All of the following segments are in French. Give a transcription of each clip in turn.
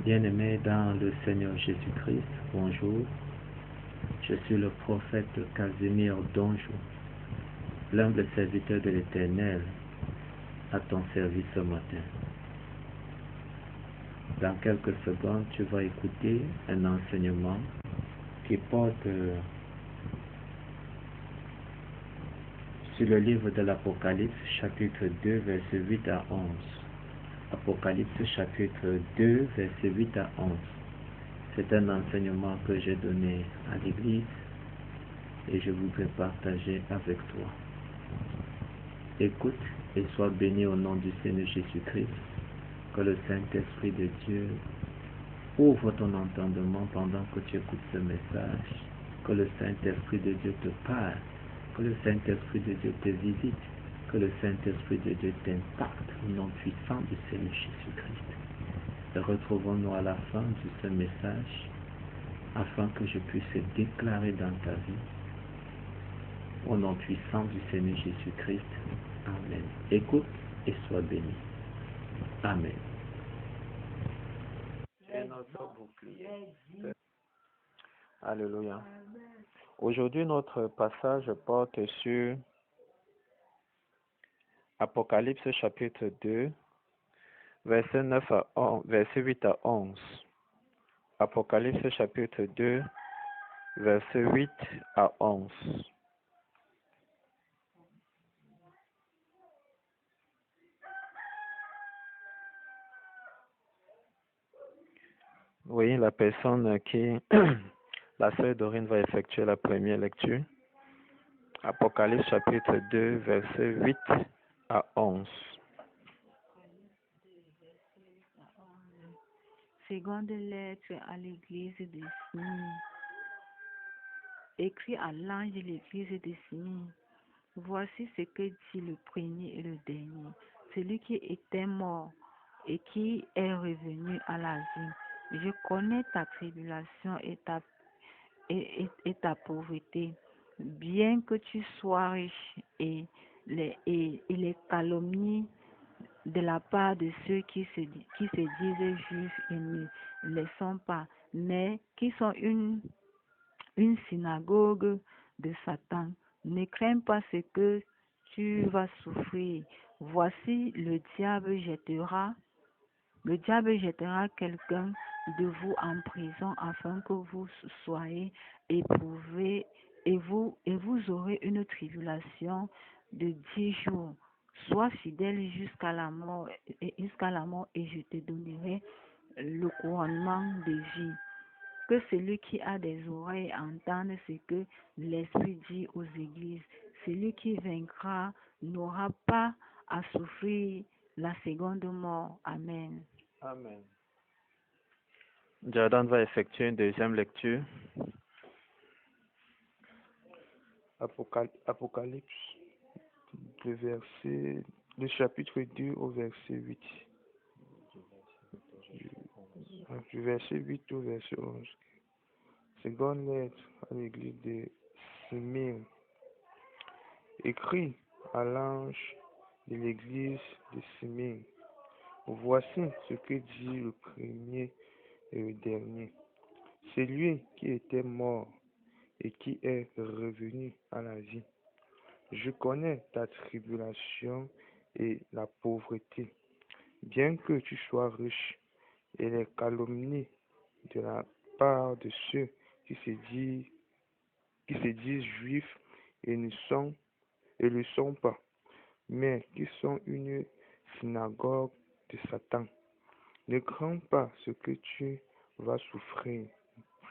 Bien-aimés dans le Seigneur Jésus-Christ, bonjour. Je suis le prophète Casimir Donjou, l'humble serviteur de l'Éternel, à ton service ce matin. Dans quelques secondes, tu vas écouter un enseignement qui porte sur le livre de l'Apocalypse, chapitre 2, versets 8 à 11. Apocalypse, chapitre 2, versets 8 à 11. C'est un enseignement que j'ai donné à l'Église et je voudrais partager avec toi. Écoute et sois béni au nom du Seigneur Jésus-Christ. Que le Saint-Esprit de Dieu ouvre ton entendement pendant que tu écoutes ce message. Que le Saint-Esprit de Dieu te parle. Que le Saint-Esprit de Dieu te visite. Que le Saint-Esprit de Dieu t'impacte au nom puissant du Seigneur Jésus-Christ. Et retrouvons-nous à la fin de ce message afin que je puisse déclarer dans ta vie au nom puissant du Seigneur Jésus-Christ. Amen. Écoute et sois béni. Amen. Et notre bouclier. Alléluia. Aujourd'hui, notre passage porte sur Apocalypse chapitre 2, verset 8 à 11. Apocalypse chapitre 2, verset 8 à 11. Oui, la personne qui, la sœur Dorine va effectuer la première lecture. Apocalypse chapitre 2, verset 8 à 11. Seconde lettre à l'église de Smyrne. Écrit à l'ange de l'église de Smyrne. Voici ce que dit le premier et le dernier, celui qui était mort et qui est revenu à la vie. Je connais ta tribulation et ta pauvreté, bien que tu sois riche, et les calomnies de la part de ceux qui se disent juifs et ne le sont pas, mais qui sont une synagogue de Satan. Ne crains pas ce que tu vas souffrir. Voici, le diable jettera quelqu'un de vous en prison afin que vous soyez éprouvés et vous aurez une tribulation de 10 jours. Sois fidèle jusqu'à la mort et je te donnerai le couronnement de vie. Que celui qui a des oreilles entende ce que l'Esprit dit aux églises. Celui qui vaincra n'aura pas à souffrir la seconde mort. Amen. Amen. Jordan va effectuer une deuxième lecture. Apocalypse, le chapitre 2 au verset 8. Du verset 8 au verset 11. Seconde lettre à l'église de Smyrne. Écrit à l'ange de l'église de Smyrne. Voici ce que dit le premier et le dernier. Celui qui était mort et qui est revenu à la vie. Je connais ta tribulation et la pauvreté, bien que tu sois riche, et les calomnies de la part de ceux qui se disent juifs et ne le sont pas, mais qui sont une synagogue de Satan. Ne crains pas ce que tu vas souffrir.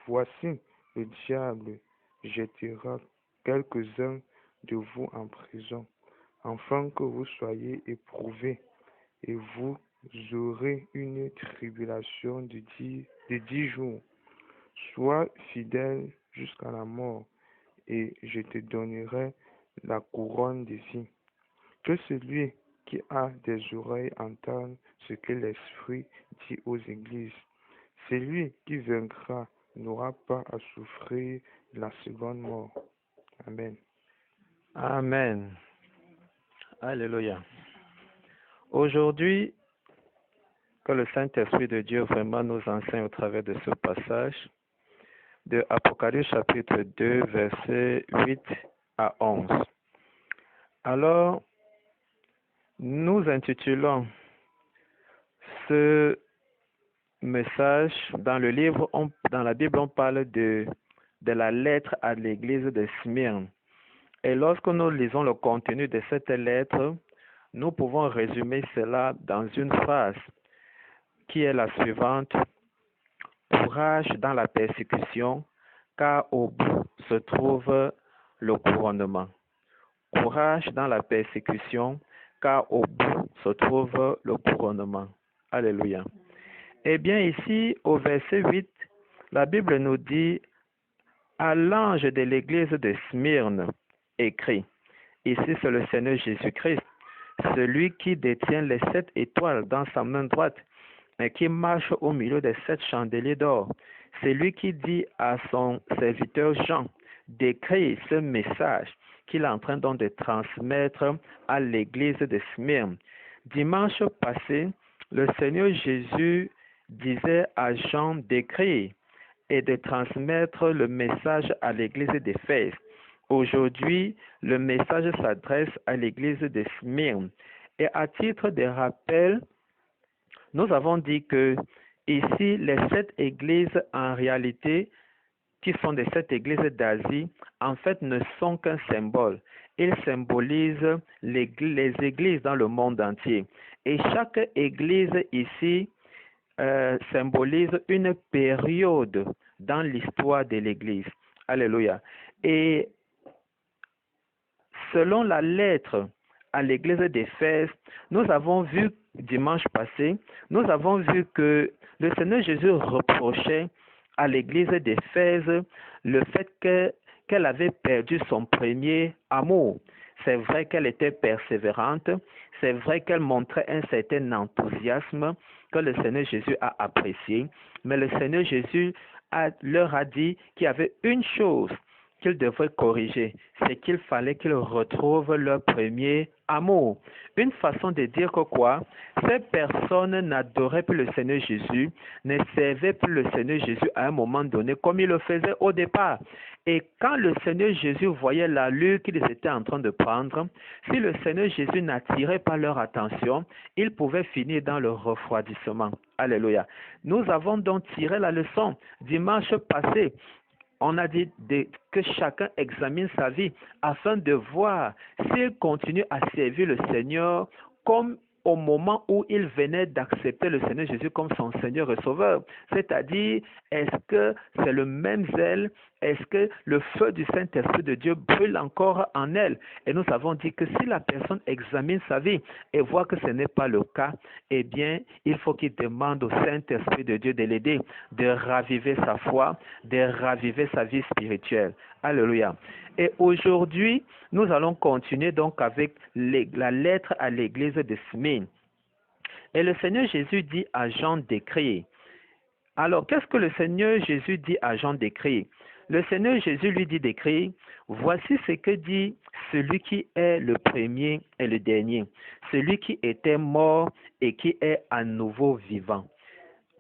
Voici, le diable jettera quelques-uns de vous en prison, afin que vous soyez éprouvés, et vous aurez une tribulation de 10 jours. Sois fidèle jusqu'à la mort, et je te donnerai la couronne de vie. Que celui qui a des oreilles entende ce que l'Esprit dit aux églises. Celui qui vaincra n'aura pas à souffrir la seconde mort. Amen. Amen. Alléluia. Aujourd'hui, Que le Saint-Esprit de Dieu vraiment nous enseigne au travers de ce passage de Apocalypse chapitre 2, versets 8 à 11. Alors, nous intitulons ce message dans le livre, dans la Bible, on parle de la lettre à l'église de Smyrne. Et lorsque nous lisons le contenu de cette lettre, nous pouvons résumer cela dans une phrase qui est la suivante: courage dans la persécution, car au bout se trouve le couronnement. Courage dans la persécution, car au bout se trouve le couronnement. Alléluia. Eh bien, ici, au verset 8, la Bible nous dit: à l'ange de l'église de Smyrne, écrit. Ici, c'est le Seigneur Jésus-Christ, celui qui détient les 7 étoiles dans sa main droite et qui marche au milieu des 7 chandeliers d'or. C'est lui qui dit à son serviteur Jean d'écrire ce message qu'il est en train donc de transmettre à l'église de Smyrne. Dimanche passé, le Seigneur Jésus disait à Jean d'écrire et de transmettre le message à l'église d'Éphèse. Aujourd'hui, le message s'adresse à l'église de Smyrne. Et à titre de rappel, nous avons dit que ici, les 7 églises en réalité, qui sont des 7 églises d'Asie, en fait ne sont qu'un symbole. Ils symbolisent les églises dans le monde entier. Et chaque église ici symbolise une période dans l'histoire de l'Église. Alléluia. Et selon la lettre à l'Église d'Éphèse, nous avons vu dimanche passé, nous avons vu que le Seigneur Jésus reprochait à l'Église d'Éphèse le fait qu'elle avait perdu son premier amour. C'est vrai qu'elle était persévérante, c'est vrai qu'elle montrait un certain enthousiasme que le Seigneur Jésus a apprécié, mais le Seigneur Jésus leur a dit qu'il y avait une chose qu'ils devraient corriger, c'est qu'il fallait qu'ils retrouvent leur premier amour. Une façon de dire que quoi? Ces personnes n'adoraient plus le Seigneur Jésus, ne servaient plus le Seigneur Jésus à un moment donné comme ils le faisaient au départ. Et quand le Seigneur Jésus voyait l'allure qu'ils étaient en train de prendre, si le Seigneur Jésus n'attirait pas leur attention, ils pouvaient finir dans le refroidissement. Alléluia. Nous avons donc tiré la leçon dimanche passé. On a dit que chacun examine sa vie afin de voir s'il continue à servir le Seigneur comme au moment où il venait d'accepter le Seigneur Jésus comme son Seigneur et Sauveur. C'est-à-dire, est-ce que c'est le même zèle? Est-ce que le feu du Saint-Esprit de Dieu brûle encore en elle? Et nous avons dit que si la personne examine sa vie et voit que ce n'est pas le cas, eh bien, il faut qu'il demande au Saint-Esprit de Dieu de l'aider, de raviver sa foi, de raviver sa vie spirituelle. Alléluia. Et aujourd'hui, nous allons continuer donc avec la lettre à l'église de Smyrne. Et le Seigneur Jésus dit à Jean d'écrire. Alors, qu'est-ce que le Seigneur Jésus dit à Jean d'écrire? Le Seigneur Jésus lui dit d'écrire: voici ce que dit celui qui est le premier et le dernier, celui qui était mort et qui est à nouveau vivant.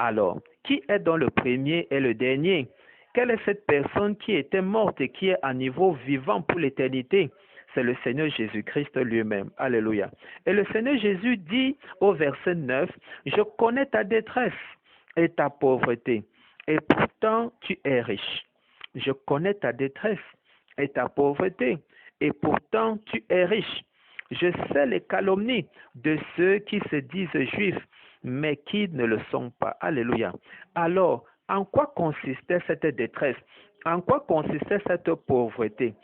Alors, qui est donc le premier et le dernier? Quelle est cette personne qui était morte et qui est à niveau vivant pour l'éternité? C'est le Seigneur Jésus-Christ lui-même. Alléluia. Et le Seigneur Jésus dit au verset 9, je connais ta détresse et ta pauvreté, et pourtant tu es riche. Je connais ta détresse et ta pauvreté, et pourtant tu es riche. Je sais les calomnies de ceux qui se disent juifs, mais qui ne le sont pas. Alléluia. Alors, en quoi consistait cette détresse? En quoi consistait cette pauvreté?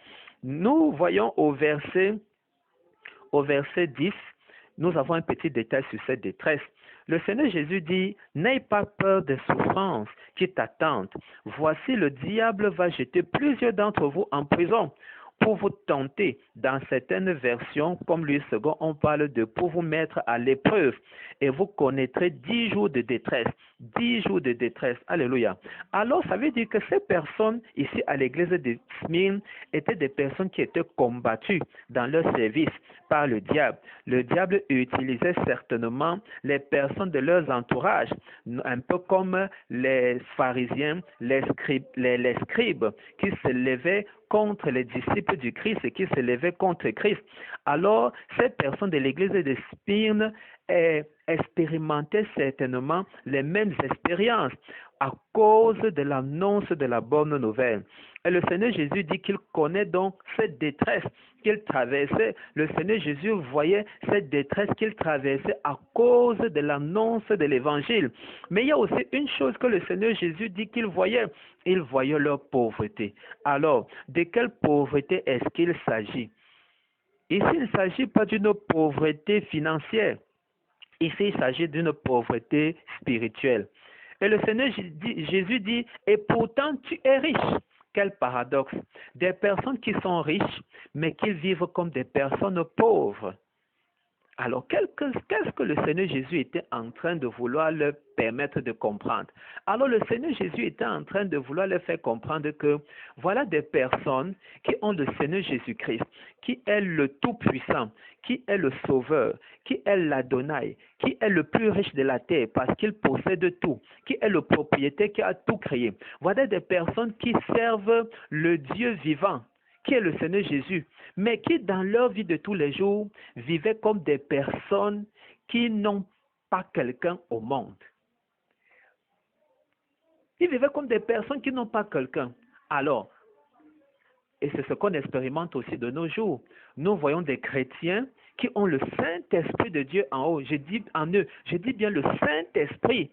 Nous voyons au verset 10, nous avons un petit détail sur cette détresse. Le Seigneur Jésus dit: n'aie pas peur des souffrances qui t'attendent. Voici, le diable va jeter plusieurs d'entre vous en prison, pour vous tenter. Dans certaines versions, comme Louis II, on parle de pour vous mettre à l'épreuve. Et vous connaîtrez 10 jours de détresse. 10 jours de détresse. Alléluia. Alors, ça veut dire que ces personnes, ici à l'église de Smyrne, étaient des personnes qui étaient combattues dans leur service par le diable. Le diable utilisait certainement les personnes de leurs entourages, un peu comme les pharisiens, les scribes qui se levaient contre les disciples du Christ et qui se levaient contre Christ. Alors, ces personnes de l'église de Smyrne expérimentaient certainement les mêmes expériences à cause de l'annonce de la bonne nouvelle. Et le Seigneur Jésus dit qu'il connaît donc cette détresse qu'il traversait. Le Seigneur Jésus voyait cette détresse qu'il traversait à cause de l'annonce de l'Évangile. Mais il y a aussi une chose que le Seigneur Jésus dit qu'il voyait. Il voyait leur pauvreté. Alors, de quelle pauvreté est-ce qu'il s'agit? Ici, il ne s'agit pas d'une pauvreté financière. Ici, il s'agit d'une pauvreté spirituelle. Et le Seigneur Jésus dit, et pourtant tu es riche. Quel paradoxe. Des personnes qui sont riches, mais qui vivent comme des personnes pauvres. Alors, qu'est-ce que le Seigneur Jésus était en train de vouloir leur permettre de comprendre? Alors, le Seigneur Jésus était en train de vouloir leur faire comprendre que voilà des personnes qui ont le Seigneur Jésus-Christ, qui est le Tout-Puissant, qui est le Sauveur, qui est l'Adonai, qui est le plus riche de la terre parce qu'il possède tout, qui est le propriétaire qui a tout créé. Voilà des personnes qui servent le Dieu vivant, qui est le Seigneur Jésus, mais qui dans leur vie de tous les jours vivaient comme des personnes qui n'ont pas quelqu'un au monde. Ils vivaient comme des personnes qui n'ont pas quelqu'un. Alors, et c'est ce qu'on expérimente aussi de nos jours. Nous voyons des chrétiens qui ont le Saint-Esprit de Dieu en haut. Je dis en eux, je dis bien le Saint-Esprit.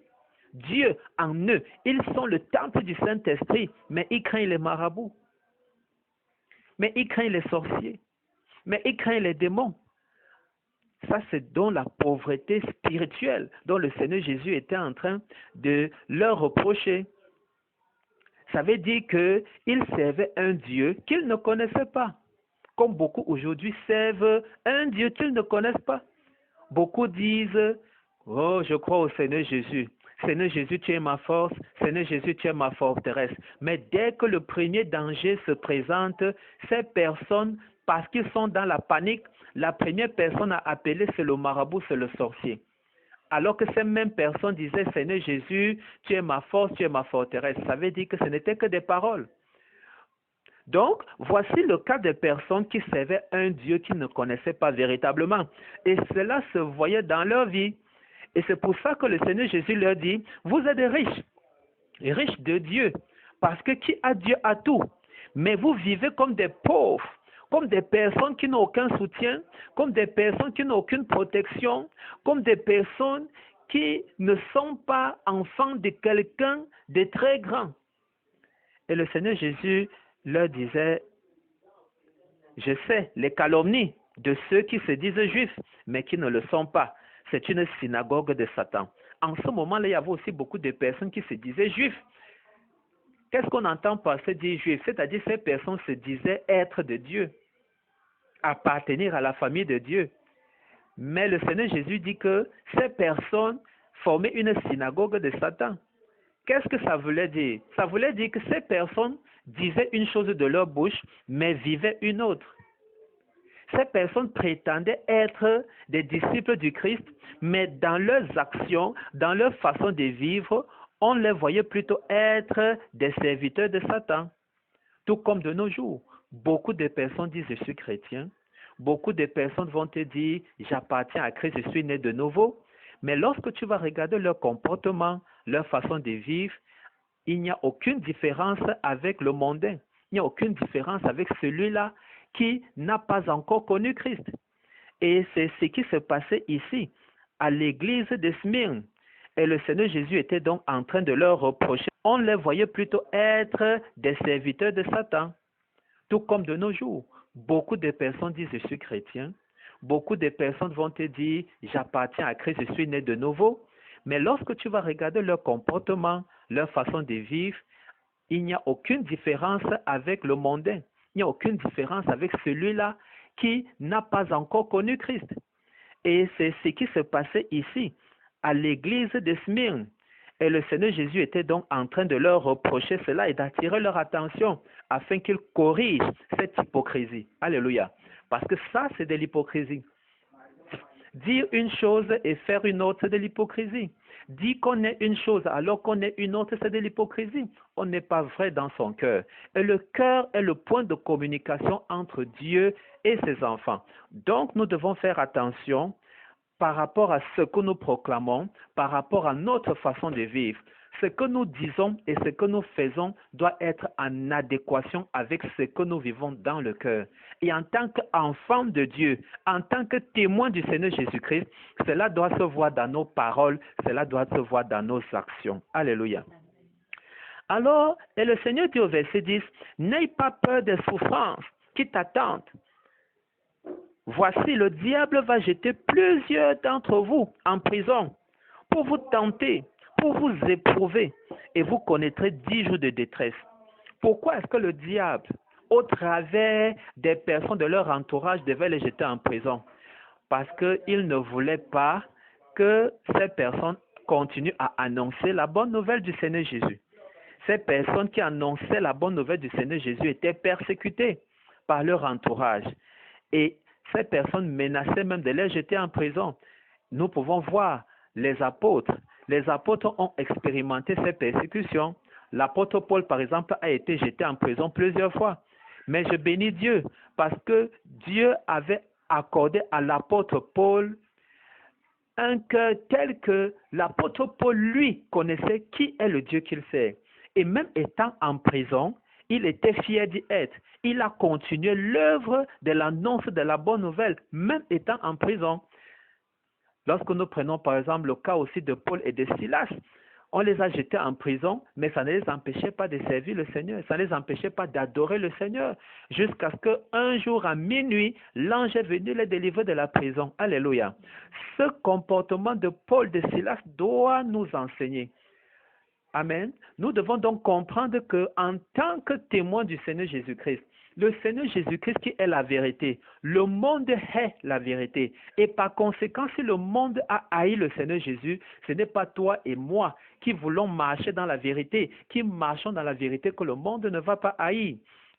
Dieu en eux. Ils sont le temple du Saint-Esprit, mais ils craignent les marabouts. Mais ils craignent les sorciers. Mais ils craignent les démons. Ça, c'est donc la pauvreté spirituelle dont le Seigneur Jésus était en train de leur reprocher. Ça veut dire qu'ils servaient un Dieu qu'ils ne connaissaient pas. Comme beaucoup aujourd'hui servent un Dieu qu'ils ne connaissent pas. Beaucoup disent, oh, je crois au Seigneur Jésus. Seigneur Jésus, tu es ma force. Seigneur Jésus, tu es ma forteresse. Mais dès que le premier danger se présente, ces personnes, parce qu'ils sont dans la panique, la première personne à appeler, c'est le marabout, c'est le sorcier. Alors que ces mêmes personnes disaient, Seigneur Jésus, tu es ma force, tu es ma forteresse. Ça veut dire que ce n'était que des paroles. Donc, voici le cas des personnes qui servaient un Dieu qu'ils ne connaissaient pas véritablement. Et cela se voyait dans leur vie. Et c'est pour ça que le Seigneur Jésus leur dit, vous êtes riches, riches de Dieu, parce que qui a Dieu a tout. Mais vous vivez comme des pauvres, comme des personnes qui n'ont aucun soutien, comme des personnes qui n'ont aucune protection, comme des personnes qui ne sont pas enfants de quelqu'un de très grand. Et le Seigneur Jésus leur disait, je sais les calomnies de ceux qui se disent juifs, mais qui ne le sont pas. C'est une synagogue de Satan. En ce moment-là, il y avait aussi beaucoup de personnes qui se disaient juifs. Qu'est-ce qu'on entend par se dire juif? C'est-à-dire ces personnes se disaient être de Dieu, appartenir à la famille de Dieu. Mais le Seigneur Jésus dit que ces personnes formaient une synagogue de Satan. Qu'est-ce que ça voulait dire? Ça voulait dire que ces personnes disaient une chose de leur bouche, mais vivaient une autre. Ces personnes prétendaient être des disciples du Christ, mais dans leurs actions, dans leur façon de vivre, on les voyait plutôt être des serviteurs de Satan. Tout comme de nos jours, beaucoup de personnes disent « je suis chrétien ». Beaucoup de personnes vont te dire « j'appartiens à Christ, je suis né de nouveau ». Mais lorsque tu vas regarder leur comportement, leur façon de vivre, il n'y a aucune différence avec le mondain. Il n'y a aucune différence avec celui-là qui n'a pas encore connu Christ. Et c'est ce qui se passait ici, à l'église de Smyrne. Et le Seigneur Jésus était donc en train de leur reprocher. On les voyait plutôt être des serviteurs de Satan. Tout comme de nos jours, beaucoup de personnes disent « je suis chrétien ». Beaucoup de personnes vont te dire « j'appartiens à Christ, je suis né de nouveau ». Mais lorsque tu vas regarder leur comportement, leur façon de vivre, il n'y a aucune différence avec le mondain. Il n'y a aucune différence avec celui-là qui n'a pas encore connu Christ. Et c'est ce qui se passait ici, à l'église de Smyrne. Et le Seigneur Jésus était donc en train de leur reprocher cela et d'attirer leur attention afin qu'ils corrigent cette hypocrisie. Alléluia. Parce que ça, c'est de l'hypocrisie. Dire une chose et faire une autre, c'est de l'hypocrisie. Dire qu'on est une chose alors qu'on est une autre, c'est de l'hypocrisie. On n'est pas vrai dans son cœur. Et le cœur est le point de communication entre Dieu et ses enfants. Donc, nous devons faire attention par rapport à ce que nous proclamons, par rapport à notre façon de vivre. Ce que nous disons et ce que nous faisons doit être en adéquation avec ce que nous vivons dans le cœur. Et en tant qu'enfant de Dieu, en tant que témoin du Seigneur Jésus-Christ, cela doit se voir dans nos paroles, cela doit se voir dans nos actions. Alléluia. Alors, et le Seigneur dit au verset 10, « N'aie pas peur des souffrances qui t'attendent. Voici, le diable va jeter plusieurs d'entre vous en prison pour vous tenter, pour vous éprouver, et vous connaîtrez 10 jours de détresse. » Pourquoi est-ce que le diable, au travers des personnes de leur entourage, devait les jeter en prison? Parce qu'il ne voulait pas que ces personnes continuent à annoncer la bonne nouvelle du Seigneur Jésus. Ces personnes qui annonçaient la bonne nouvelle du Seigneur Jésus étaient persécutées par leur entourage. Et ces personnes menaçaient même de les jeter en prison. Nous pouvons voir les apôtres. Les apôtres ont expérimenté ces persécutions. L'apôtre Paul, par exemple, a été jeté en prison plusieurs fois. Mais je bénis Dieu parce que Dieu avait accordé à l'apôtre Paul un cœur tel que l'apôtre Paul, lui, connaissait qui est le Dieu qu'il sert. Et même étant en prison, il était fier d'y être. Il a continué l'œuvre de l'annonce de la bonne nouvelle, même étant en prison. Lorsque nous prenons par exemple le cas aussi de Paul et de Silas, on les a jetés en prison, mais ça ne les empêchait pas de servir le Seigneur, ça ne les empêchait pas d'adorer le Seigneur, jusqu'à ce qu'un jour à minuit, l'ange est venu les délivrer de la prison. Alléluia. Ce comportement de Paul et de Silas doit nous enseigner. Amen. Nous devons donc comprendre qu'en tant que témoin du Seigneur Jésus-Christ, le Seigneur Jésus-Christ qui est la vérité, le monde est la vérité. Et par conséquent, si le monde a haï le Seigneur Jésus, ce n'est pas toi et moi qui voulons marcher dans la vérité, qui marchons dans la vérité que le monde ne va pas haïr.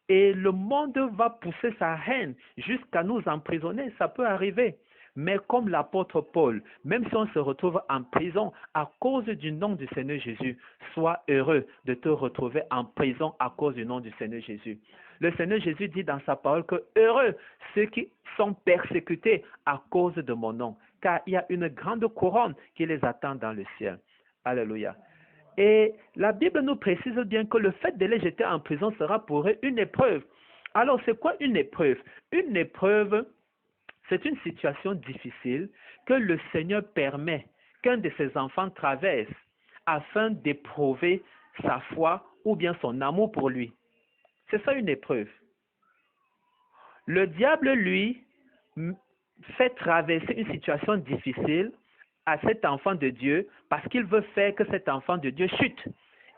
Et le monde va pousser sa haine jusqu'à nous emprisonner. Ça peut arriver. Mais comme l'apôtre Paul, même si on se retrouve en prison à cause du nom du Seigneur Jésus, sois heureux de te retrouver en prison à cause du nom du Seigneur Jésus. Le Seigneur Jésus dit dans sa parole que heureux ceux qui sont persécutés à cause de mon nom, car il y a une grande couronne qui les attend dans le ciel. Alléluia. Et la Bible nous précise bien que le fait de les jeter en prison sera pour eux une épreuve. Alors c'est quoi une épreuve? Une épreuve, c'est une situation difficile que le Seigneur permet qu'un de ses enfants traverse afin d'éprouver sa foi ou bien son amour pour lui. C'est ça une épreuve. Le diable, lui, fait traverser une situation difficile à cet enfant de Dieu parce qu'il veut faire que cet enfant de Dieu chute.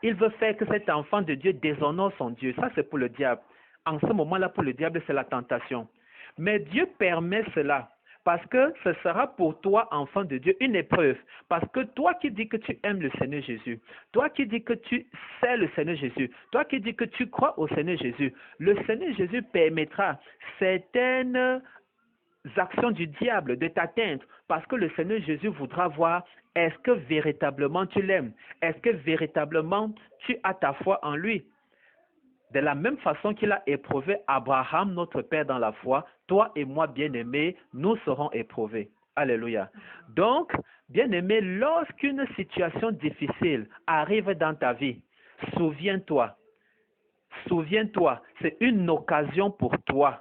Il veut faire que cet enfant de Dieu déshonore son Dieu. Ça, c'est pour le diable. En ce moment-là, pour le diable, c'est la tentation. Mais Dieu permet cela parce que ce sera pour toi, enfant de Dieu, une épreuve. Parce que toi qui dis que tu aimes le Seigneur Jésus, toi qui dis que tu sais le Seigneur Jésus, toi qui dis que tu crois au Seigneur Jésus, le Seigneur Jésus permettra certaines actions du diable de t'atteindre parce que le Seigneur Jésus voudra voir est-ce que véritablement tu l'aimes, est-ce que véritablement tu as ta foi en lui. De la même façon qu'il a éprouvé Abraham, notre père dans la foi, toi et moi, bien-aimés, nous serons éprouvés. Alléluia. Donc, bien-aimé, lorsqu'une situation difficile arrive dans ta vie, souviens-toi, c'est une occasion pour toi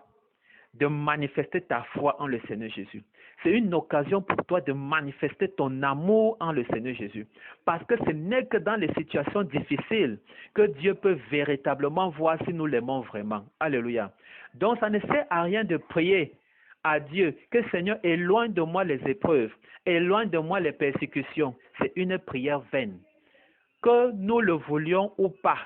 de manifester ta foi en le Seigneur Jésus. C'est une occasion pour toi de manifester ton amour en le Seigneur Jésus. Parce que ce n'est que dans les situations difficiles que Dieu peut véritablement voir si nous l'aimons vraiment. Alléluia. Donc, ça ne sert à rien de prier à Dieu que Seigneur éloigne de moi les épreuves, éloigne de moi les persécutions. C'est une prière vaine. Que nous le voulions ou pas,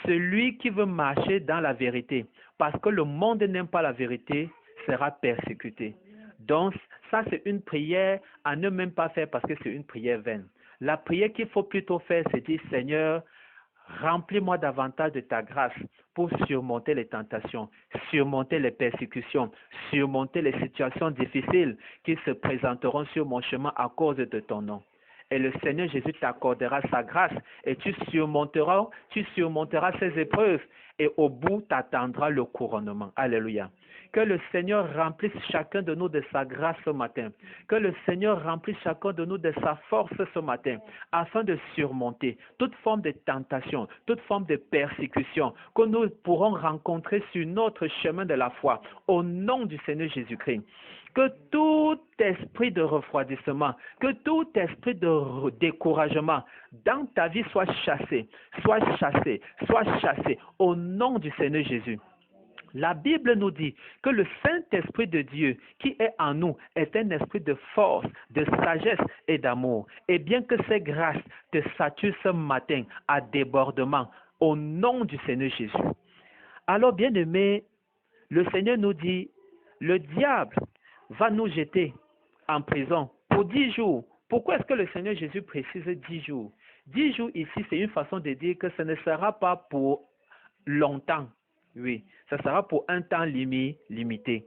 celui qui veut marcher dans la vérité, parce que le monde n'aime pas la vérité, sera persécuté. Donc, ça, c'est une prière à ne même pas faire parce que c'est une prière vaine. La prière qu'il faut plutôt faire, c'est dire, Seigneur, remplis-moi davantage de ta grâce pour surmonter les tentations, surmonter les persécutions, surmonter les situations difficiles qui se présenteront sur mon chemin à cause de ton nom. Et le Seigneur Jésus t'accordera sa grâce et tu surmonteras ces épreuves et au bout t'attendras le couronnement. Alléluia. Que le Seigneur remplisse chacun de nous de sa grâce ce matin. Que le Seigneur remplisse chacun de nous de sa force ce matin, afin de surmonter toute forme de tentation, toute forme de persécution que nous pourrons rencontrer sur notre chemin de la foi, au nom du Seigneur Jésus-Christ. Que tout esprit de refroidissement, que tout esprit de découragement dans ta vie soit chassé, au nom du Seigneur Jésus. La Bible nous dit que le Saint-Esprit de Dieu qui est en nous est un esprit de force, de sagesse et d'amour. Et bien que ces grâces te saturent ce matin à débordement, au nom du Seigneur Jésus. Alors, bien-aimés, le Seigneur nous dit, le diable va nous jeter en prison pour 10 jours. Pourquoi est-ce que le Seigneur Jésus précise 10 jours? 10 jours ici, c'est une façon de dire que ce ne sera pas pour longtemps. Oui, ça sera pour un temps limité.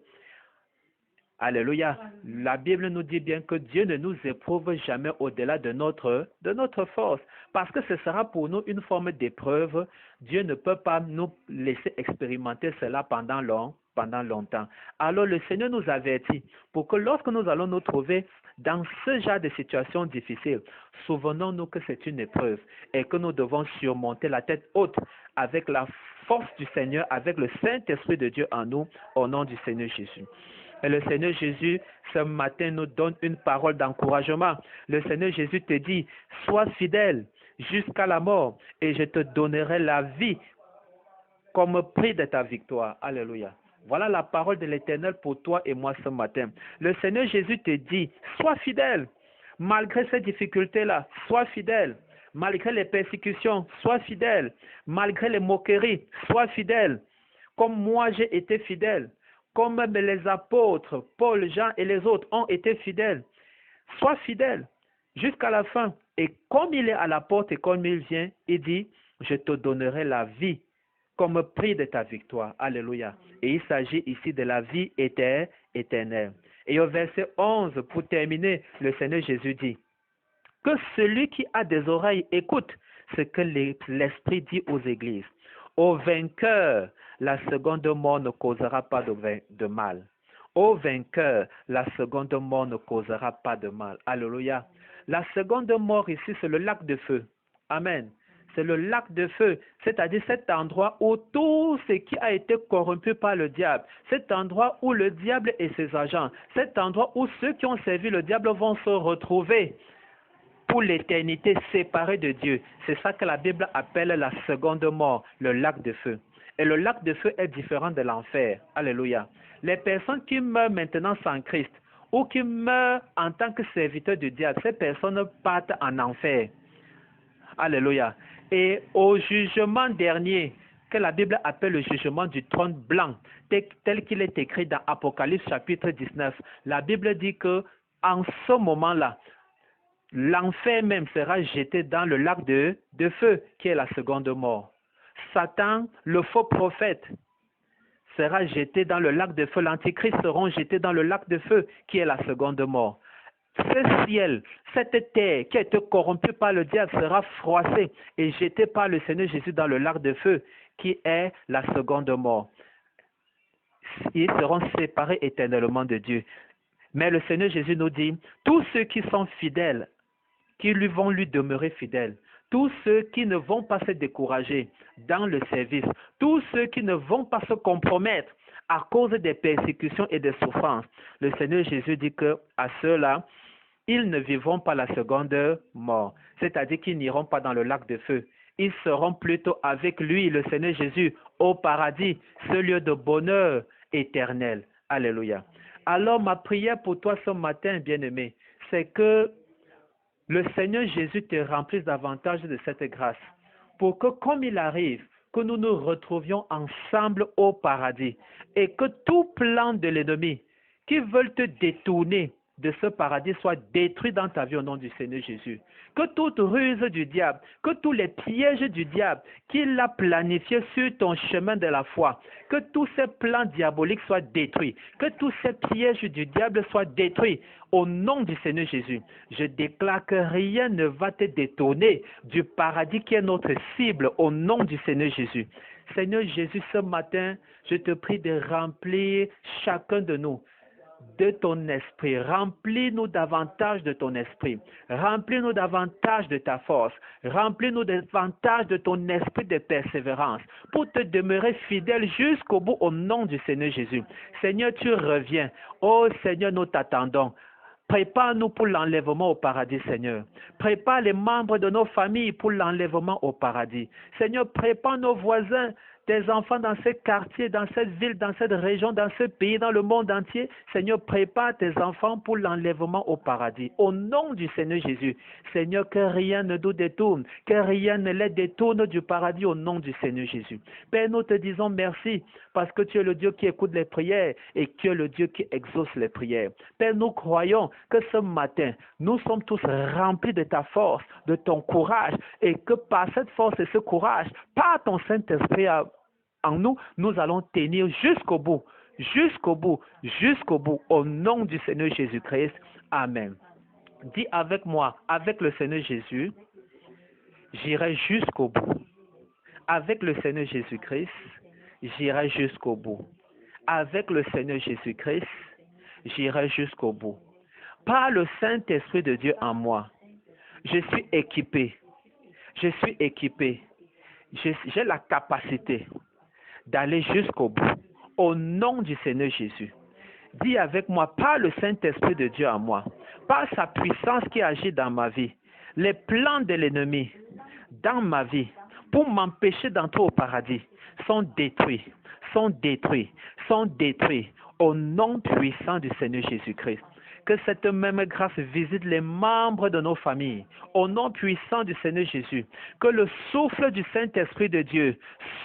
Alléluia. La Bible nous dit bien que Dieu ne nous éprouve jamais au-delà de notre force. Parce que ce sera pour nous une forme d'épreuve. Dieu ne peut pas nous laisser expérimenter cela pendant longtemps. Alors le Seigneur nous avertit pour que lorsque nous allons nous trouver dans ce genre de situation difficile, souvenons-nous que c'est une épreuve et que nous devons surmonter la tête haute avec la force du Seigneur, avec le Saint-Esprit de Dieu en nous, au nom du Seigneur Jésus. Et le Seigneur Jésus, ce matin, nous donne une parole d'encouragement. Le Seigneur Jésus te dit, sois fidèle jusqu'à la mort et je te donnerai la vie comme prix de ta victoire. Alléluia. Voilà la parole de l'Éternel pour toi et moi ce matin. Le Seigneur Jésus te dit, sois fidèle. Malgré ces difficultés-là, sois fidèle. Malgré les persécutions, sois fidèle. Malgré les moqueries, sois fidèle. Comme moi j'ai été fidèle. Comme même les apôtres, Paul, Jean et les autres ont été fidèles. Sois fidèle jusqu'à la fin. Et comme il est à la porte et comme il vient, il dit, je te donnerai la vie comme prix de ta victoire. Alléluia. Et il s'agit ici de la vie éternelle. Et au verset 11, pour terminer, le Seigneur Jésus dit, que celui qui a des oreilles écoute ce que l'Esprit dit aux églises. Au vainqueur, la seconde mort ne causera pas de mal. Au vainqueur, la seconde mort ne causera pas de mal. Alléluia. La seconde mort ici, c'est le lac de feu. Amen. C'est le lac de feu, c'est-à-dire cet endroit où tout ce qui a été corrompu par le diable, cet endroit où le diable et ses agents, cet endroit où ceux qui ont servi le diable vont se retrouver pour l'éternité séparés de Dieu. C'est ça que la Bible appelle la seconde mort, le lac de feu. Et le lac de feu est différent de l'enfer. Alléluia. Les personnes qui meurent maintenant sans Christ ou qui meurent en tant que serviteurs du diable, ces personnes partent en enfer. Alléluia. Et au jugement dernier, que la Bible appelle le jugement du trône blanc, tel qu'il est écrit dans Apocalypse chapitre 19, la Bible dit que en ce moment-là, l'enfer même sera jeté dans le lac de feu, qui est la seconde mort. Satan, le faux prophète, sera jeté dans le lac de feu. L'antichrist seront jetés dans le lac de feu, qui est la seconde mort. Ce ciel, cette terre qui a été corrompue par le diable sera froissée et jetée par le Seigneur Jésus dans le lac de feu, qui est la seconde mort. Ils seront séparés éternellement de Dieu. Mais le Seigneur Jésus nous dit, tous ceux qui sont fidèles, qui vont lui demeurer fidèles, tous ceux qui ne vont pas se décourager dans le service, tous ceux qui ne vont pas se compromettre à cause des persécutions et des souffrances, le Seigneur Jésus dit que à ceux-là, ils ne vivront pas la seconde mort, c'est-à-dire qu'ils n'iront pas dans le lac de feu. Ils seront plutôt avec lui, le Seigneur Jésus, au paradis, ce lieu de bonheur éternel. Alléluia. Alors ma prière pour toi ce matin, bien-aimé, c'est que le Seigneur Jésus te remplisse davantage de cette grâce, pour que comme il arrive, que nous nous retrouvions ensemble au paradis et que tout plan de l'ennemi qui veulent te détourner de ce paradis soit détruit dans ta vie au nom du Seigneur Jésus. Que toute ruse du diable, que tous les pièges du diable qu'il a planifiés sur ton chemin de la foi, que tous ces plans diaboliques soient détruits, que tous ces pièges du diable soient détruits au nom du Seigneur Jésus. Je déclare que rien ne va te détourner du paradis qui est notre cible au nom du Seigneur Jésus. Seigneur Jésus, ce matin, je te prie de remplir chacun de nous de ton esprit. Remplis-nous davantage de ton esprit. Remplis-nous davantage de ta force. Remplis-nous davantage de ton esprit de persévérance pour te demeurer fidèle jusqu'au bout au nom du Seigneur Jésus. Seigneur, tu reviens. Oh Seigneur, nous t'attendons. Prépare-nous pour l'enlèvement au paradis, Seigneur. Prépare les membres de nos familles pour l'enlèvement au paradis. Seigneur, prépare nos voisins, tes enfants dans ce quartier, dans cette ville, dans cette région, dans ce pays, dans le monde entier. Seigneur, prépare tes enfants pour l'enlèvement au paradis. Au nom du Seigneur Jésus, Seigneur, que rien ne nous détourne, que rien ne les détourne du paradis au nom du Seigneur Jésus. Père, nous te disons merci parce que tu es le Dieu qui écoute les prières et tu es le Dieu qui exauce les prières. Père, nous croyons que ce matin, nous sommes tous remplis de ta force, de ton courage et que par cette force et ce courage, par ton Saint-Esprit en nous, nous allons tenir jusqu'au bout, jusqu'au bout, jusqu'au bout, au nom du Seigneur Jésus-Christ. Amen. Dis avec moi, avec le Seigneur Jésus, j'irai jusqu'au bout. Avec le Seigneur Jésus-Christ, j'irai jusqu'au bout. Avec le Seigneur Jésus-Christ, j'irai jusqu'au bout. Par le Saint-Esprit de Dieu en moi, je suis équipé. Je suis équipé. J'ai la capacité d'aller jusqu'au bout. Au nom du Seigneur Jésus. Dis avec moi, par le Saint-Esprit de Dieu en moi, par sa puissance qui agit dans ma vie, les plans de l'ennemi dans ma vie pour m'empêcher d'entrer au paradis sont détruits, sont détruits, sont détruits au nom puissant du Seigneur Jésus-Christ. Que cette même grâce visite les membres de nos familles, au nom puissant du Seigneur Jésus. Que le souffle du Saint-Esprit de Dieu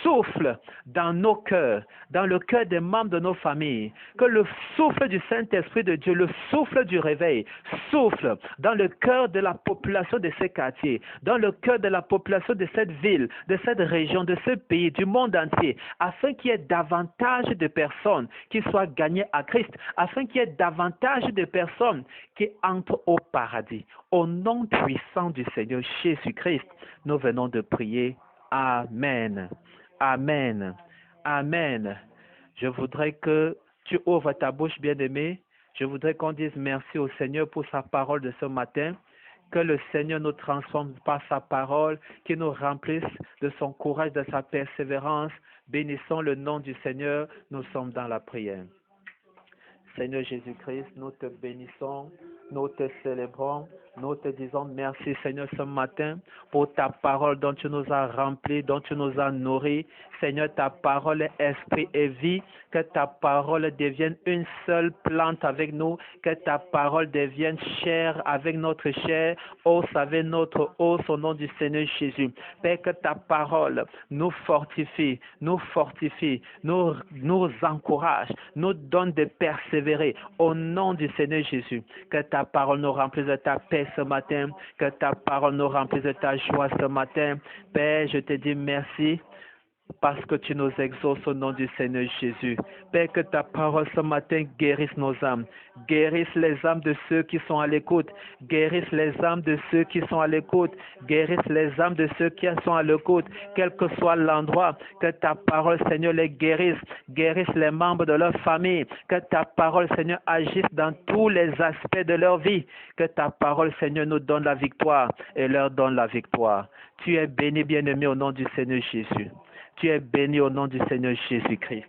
souffle dans nos cœurs, dans le cœur des membres de nos familles. Que le souffle du Saint-Esprit de Dieu, le souffle du réveil, souffle dans le cœur de la population de ces quartiers, dans le cœur de la population de cette ville, de cette région, de ce pays, du monde entier, afin qu'il y ait davantage de personnes qui soient gagnées à Christ, afin qu'il y ait davantage de personnes qui entrent au paradis. Au nom puissant du Seigneur Jésus-Christ, nous venons de prier. Amen. Amen. Amen. Je voudrais que tu ouvres ta bouche, bien-aimé. Je voudrais qu'on dise merci au Seigneur pour sa parole de ce matin. Que le Seigneur nous transforme par sa parole, qu'il nous remplisse de son courage, de sa persévérance. Bénissons le nom du Seigneur. Nous sommes dans la prière. Seigneur Jésus-Christ, nous te bénissons, nous te célébrons, nous te disons merci Seigneur ce matin pour ta parole dont tu nous as remplis, dont tu nous as nourris. Seigneur, ta parole est esprit et vie, que ta parole devienne une seule plante avec nous, que ta parole devienne chair avec notre chair, os avec notre os au nom du Seigneur Jésus. Père, que ta parole nous fortifie, nous encourage, nous donne de persévérer au nom du Seigneur Jésus. Que ta parole nous remplisse de ta paix ce matin, que ta parole nous remplisse de ta joie ce matin. Père, je te dis merci parce que tu nous exauces au nom du Seigneur Jésus. Père, que ta parole ce matin guérisse nos âmes, guérisse les âmes de ceux qui sont à l'écoute, guérisse les âmes de ceux qui sont à l'écoute, guérisse les âmes de ceux qui sont à l'écoute, quel que soit l'endroit, que ta parole, Seigneur, les guérisse, guérisse les membres de leur famille, que ta parole, Seigneur, agisse dans tous les aspects de leur vie, que ta parole, Seigneur, nous donne la victoire et leur donne la victoire. Tu es béni, bien-aimé, au nom du Seigneur Jésus. Tu es béni au nom du Seigneur Jésus-Christ.